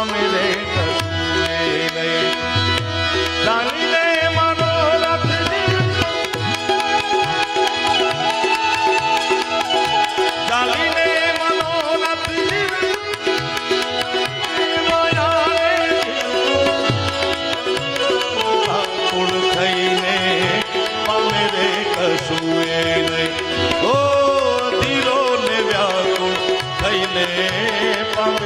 પામે રે કશું નહીં ચાલીને મનોરથ ચાલીને મનોરથ વ્યાકુળ થઈને પામે રે કશું નહીં ઓ ધીરો ને વ્યાકુળ થઈને પામે